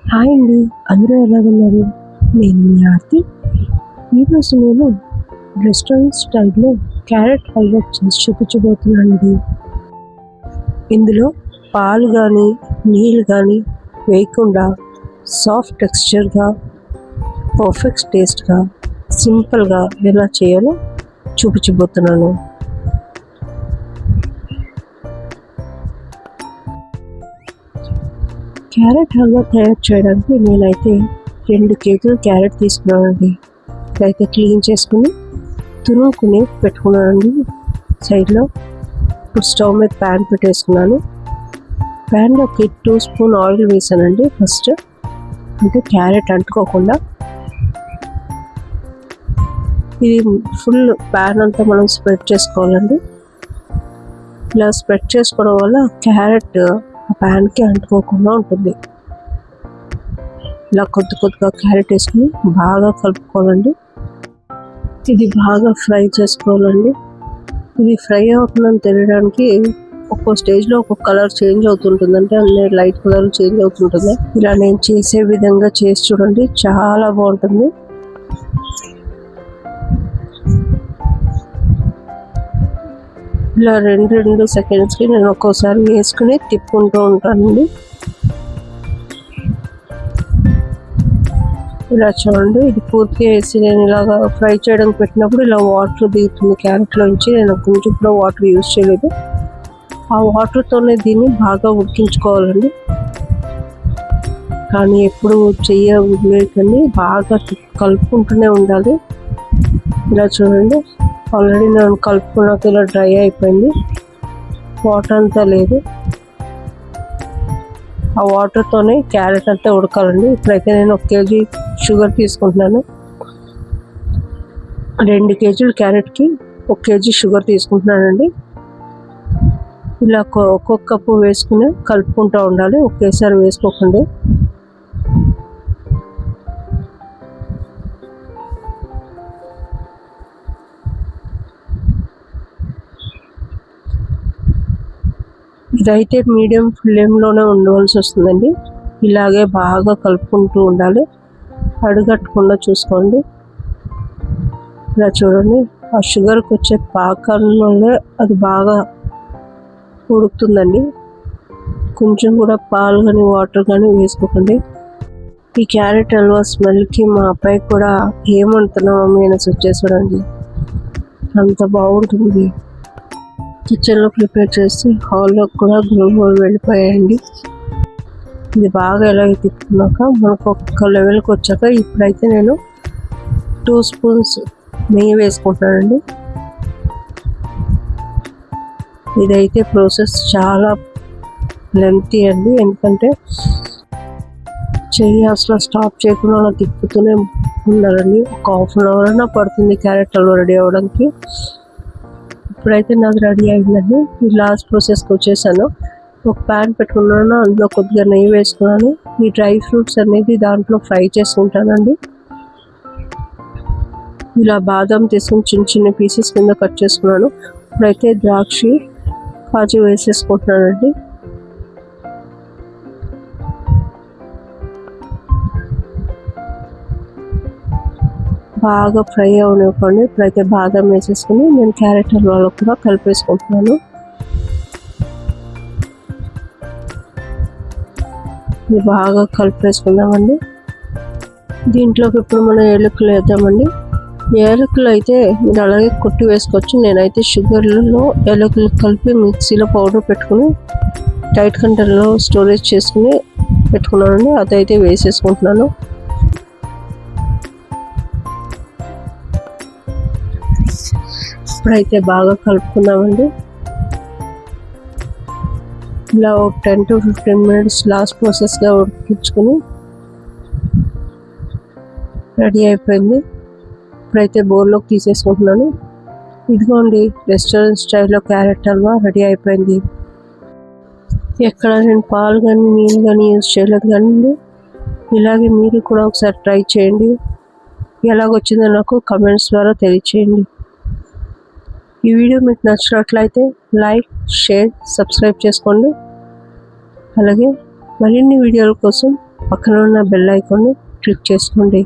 Hi అండి, అందరూ ఎలాగున్నారు? నేను మీ ఆర్తి. ఈరోజు నేను రెస్టారెంట్ స్టైల్లో క్యారెట్ హల్వా చేసి చూపించబోతున్నానండి. ఇందులో పాలు కానీ నీళ్ళు కానీ వేయకుండా సాఫ్ట్ టెక్స్చర్గా పర్ఫెక్ట్ టేస్ట్గా సింపుల్గా ఎలా చేయాలో చూపించబోతున్నాను. క్యారెట్ హల్వా తయారు చేయడానికి నేనైతే 2 కేజీలు క్యారెట్ తీసుకున్నానండి. ఇదైతే క్లీన్ చేసుకుని తురుముకుని పెట్టుకున్నానండి సైడ్లో. ఇప్పుడు స్టవ్ మీద ప్యాన్ పెట్టేసుకున్నాను. ప్యాన్లోకి 2 స్పూన్ ఆయిల్ వేసానండి ఫస్ట్, అంటే క్యారెట్ అంటుకోకుండా. ఇది ఫుల్ ప్యాన్ అంతా మనం స్ప్రెడ్ చేసుకోవాలండి. ఇలా స్ప్రెడ్ చేసుకోవడం వల్ల క్యారెట్ ఆ ప్యాన్కి అంటుకోకుండా ఉంటుంది. ఇలా కొద్ది కొద్దిగా క్యారెట్ వేసుకుని బాగా కలుపుకోవాలండి. ఇది బాగా ఫ్రై చేసుకోవాలండి. ఇది ఫ్రై అవుతుందని తెలియడానికి ఒక్కో స్టేజ్లో ఒక్కొక్క కలర్ చేంజ్ అవుతుంటుంది, అంటే అన్ని లైట్ కలర్ చేంజ్ అవుతుంటుంది. ఇలా నేను చేసే విధంగా చేసి చూడండి, చాలా బాగుంటుంది. ఇలా 2 సెకండ్స్కి నేను ఒక్కోసారి వేసుకుని తిప్పుకుంటూ ఉంటానండి. ఇలా చూడండి, ఇది పూర్తిగా వేసి నేను ఇలాగా ఫ్రై చేయడానికి పెట్టినప్పుడు ఇలా వాటర్ దిగుతుంది క్యారెట్లోంచి. నేను కొంచెం కూడా వాటర్ యూజ్ చేయలేదు. ఆ వాటర్తోనే దీన్ని బాగా ఉడికించుకోవాలండి. కానీ ఎప్పుడు చేయలేకండి, బాగా కలుపుకుంటూనే ఉండాలి. ఇలా చూడండి, ఆల్రెడీ నేను కలుపుకున్నాక ఇలా డ్రై అయిపోయింది, వాటర్ అంతా లేదు. ఆ వాటర్తోనే క్యారెట్ అంతా ఉడకాలండి. ఇప్పుడైతే నేను 1 కేజీ షుగర్ తీసుకుంటున్నాను. 2 కేజీలు క్యారెట్కి 1 కేజీ షుగర్ తీసుకుంటున్నానండి. ఇలా ఒక్కొక్క కప్పు వేసుకుని కలుపుకుంటూ ఉండాలి, ఒకేసారి వేసుకోకండి. ఇదైతే మీడియం ఫ్లేమ్లోనే ఉండవలసి వస్తుందండి. ఇలాగే బాగా కలుపుకుంటూ ఉండాలి, అడుగట్టకుండా చూసుకోండి. ఇలా చూడండి, ఆ షుగర్కి వచ్చే పాకంలోనే అది బాగా ఉడుకుతుందండి. కొంచెం కూడా పాలు కానీ వాటర్ కానీ వేసుకోకండి. ఈ క్యారెట్ హల్వా స్మెల్కి మా అబ్బాయి కూడా ఏమంటున్నా మమ్మీ అని వచ్చేసాడండి, అంత బాగుంటుంది. కిచెన్లో ప్రిపేర్ చేసి హాల్లో కూడా గ్రూమ్ వెళ్ళిపోయాయండి. ఇది బాగా ఎలా తిప్పుకున్నాక మనకు ఒక్క లెవెల్కి వచ్చాక ఇప్పుడైతే నేను 2 స్పూన్స్ నెయ్యి వేసుకుంటానండి. ఇదైతే ప్రాసెస్ చాలా లెంతీ అండి, ఎందుకంటే చెయ్యి అసలు స్టాప్ చేయకుండా అలా తిప్పుతూనే ఉండాలండి. ఒక ½ అన్ అవర్ అయినా పడుతుంది క్యారెట్ హల్వా రెడీ అవ్వడానికి. ఇప్పుడైతే నాకు రెడీ అయిందండి. ఈ లాస్ట్ ప్రాసెస్కి వచ్చేసాను. ఒక ప్యాన్ పెట్టుకున్నాను, అందులో కొద్దిగా నెయ్యి వేసుకున్నాను. ఈ డ్రై ఫ్రూట్స్ అనేది దాంట్లో ఫ్రై చేసుకుంటానండి. ఇలా బాదం తీసుకుని చిన్న చిన్న పీసెస్ కింద కట్ చేసుకున్నాను. ఇప్పుడైతే ద్రాక్ష కాజు వేసేసుకుంటున్నానండి. బాగా ఫ్రై అవనివ్వండి. ఇప్పుడైతే బాదం వేసేసుకుని నేను క్యారెట్ హల్వాలో కూడా కలిపేసుకుంటున్నాను. ఇది బాగా కలిపేసుకుందామండి. దీంట్లోకి ఇప్పుడు మనం ఏలకులు వేద్దామండి. ఏలకులు అయితే మీరు అలాగే కొట్టి వేసుకోవచ్చు. నేనైతే షుగర్లలో ఏలకులు కలిపి మిక్సీలో పౌడర్ పెట్టుకుని టైట్ కంటైనర్లో స్టోరేజ్ చేసుకుని పెట్టుకున్నానండి. అదైతే వేసేసుకుంటున్నాను. ఇప్పుడైతే బాగా కలుపుకుందామండి. ఇలా 10 to 15 మినిట్స్ లాస్ట్ ప్రాసెస్గా ఉడికించుకుని రెడీ అయిపోయింది. ఇప్పుడైతే బౌల్లోకి తీసేసుకుంటున్నాను. ఇదిగోండి, రెస్టారెంట్ స్టైల్లో క్యారెట్ హల్వా రెడీ అయిపోయింది. ఎక్కడ నేను పాలు కానీ నీళ్ళు కానీ యూజ్ చేయలేదు కానీ, ఇలాగే మీరు కూడా ఒకసారి ట్రై చేయండి. ఎలాగొచ్చిందో నాకు కమెంట్స్ ద్వారా తెలియచేయండి. ఈ వీడియో మీకు నచ్చినట్లయితే లైక్, షేర్, సబ్స్క్రైబ్ చేసుకోండి. అలాగే మరిన్ని వీడియోల కోసం పక్కన ఉన్న బెల్ ఐకాన్ని క్లిక్ చేసుకోండి.